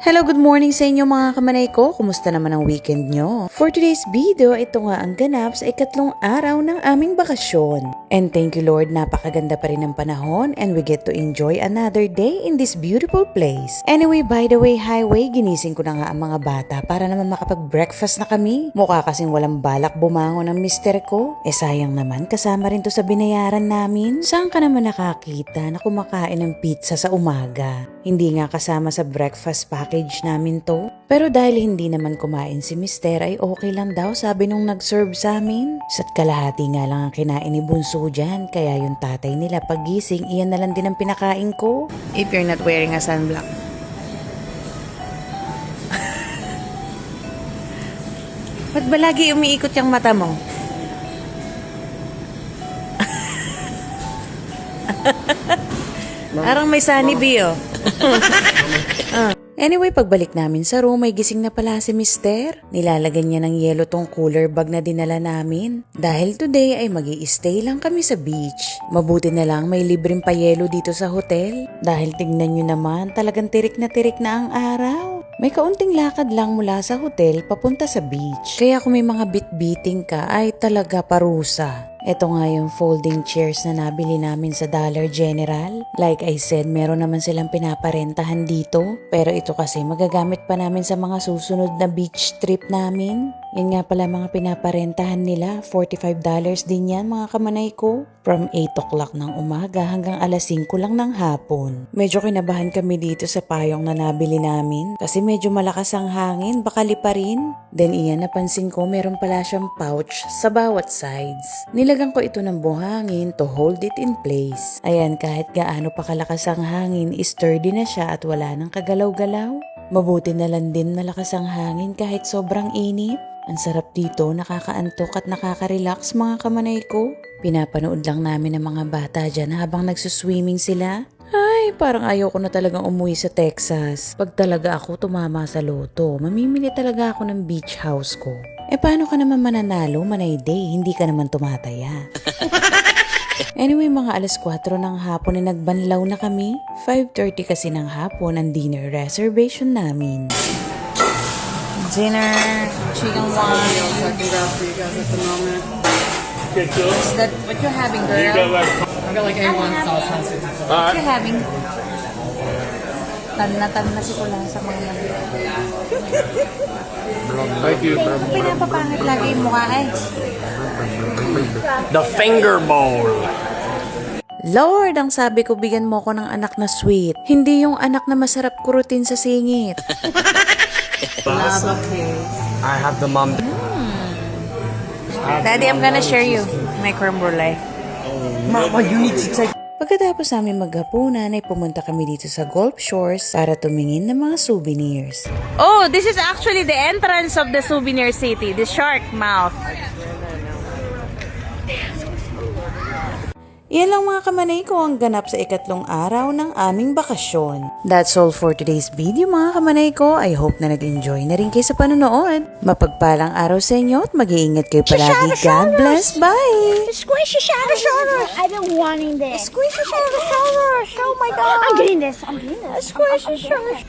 Hello, good morning sa inyo mga kamanay ko. Kumusta naman ang weekend nyo? For today's video, ito nga ang ganap sa ikatlong araw ng aming bakasyon. And thank you Lord, napakaganda pa rin ang panahon and we get to enjoy another day in this beautiful place. Anyway, by the way, highway, ginising ko na nga ang mga bata para naman makapag-breakfast na kami. Mukha kasing walang balak bumangon ang mister ko. Sayang naman, kasama rin to sa binayaran namin. Saan ka naman nakakita na kumakain ng pizza sa umaga? Hindi nga kasama sa breakfast package namin to. Pero dahil hindi naman kumain si mister ay okay lang daw, sabi nung nag-serve sa amin. Sa't kalahati nga lang ang kinain ni Bunso dyan, kaya yung tatay nila pagising, iyan na lang din ang pinakain ko. If you're not wearing a sunblock. Ba't ba lagi umiikot yung mata mo? Parang may sunny bee, oh. Anyway, pagbalik namin sa room, may gising na pala si mister. Nilalagyan niya ng yelo tong cooler bag na dinala namin. Dahil today ay magi-stay lang kami sa beach. Mabuti na lang may libreng payelo dito sa hotel. Dahil tignan nyo naman, talagang tirik na ang araw. May kaunting lakad lang mula sa hotel papunta sa beach. Kaya kung may mga bit-biting ka ay talaga parusa. Ito nga yung folding chairs na nabili namin sa Dollar General. Like I said, meron naman silang pinaparentahan dito. Pero ito kasi magagamit pa namin sa mga susunod na beach trip namin. Yan nga pala mga pinaparentahan nila. $45 din yan mga kamanay ko. From 8 o'clock ng umaga hanggang alas 5 lang ng hapon. Medyo kinabahan kami dito sa payong na nabili namin. Kasi medyo malakas ang hangin, baka liparin. Then iyan napansin ko meron pala siyang pouch sa bawat sides. Nilagang ko ito ng buhangin to hold it in place. Ayan, kahit gaano pa kalakas ang hangin, sturdy na siya at wala nang kagalaw-galaw. Mabuti na lang din malakas ang hangin kahit sobrang init. Ang sarap dito, nakakaantok at nakaka-relax mga kamanay ko. Pinapanood lang namin ang mga bata dyan habang nagsuswimming sila. Ay, parang ayaw ko na talagang umuwi sa Texas. Pag talaga ako tumama sa loto, mamimili talaga ako ng beach house ko. Paano ka naman mananalo, Manay Day? Hindi ka naman tumataya. Anyway, mga alas 4 ng hapon na nagbanlaw na kami. 5:30 kasi ng hapon ang dinner reservation namin. Dinner, chicken wine. I can grab for you guys at the moment. Is that what you're having, girl? I got like A1 sauce, not 60 sauce. What you're having? Tan na si Kula sa mga nabi. Thank you. Pinapapangit lagi yung mukha eh. The finger bowl. Lord, ang sabi ko, bigyan mo ko ng anak na sweet. Hindi yung anak na masarap kurutin sa singit. I have the mom. Daddy, I'm gonna share you my creme brulee. Mama, you need to take. Pagkatapos namin maghapunan ay pumunta kami dito sa Gulf Shores para tumingin ng mga souvenirs. Oh, this is actually the entrance of the souvenir city, the shark mouth. Yan lang mga kamanay ko ang ganap sa ikatlong araw ng aming bakasyon. That's all for today's video mga kamanay ko. I hope na nag-enjoy na rin kayo sa panonood. Mapagpalang araw sa inyo at mag-iingat kayo palagi. God bless. Bye! Squishy shoulders. I've been wanting this. Squishy shoulders. Oh my God! I'm getting this. I'm getting this. Squishy I'm getting shoulders.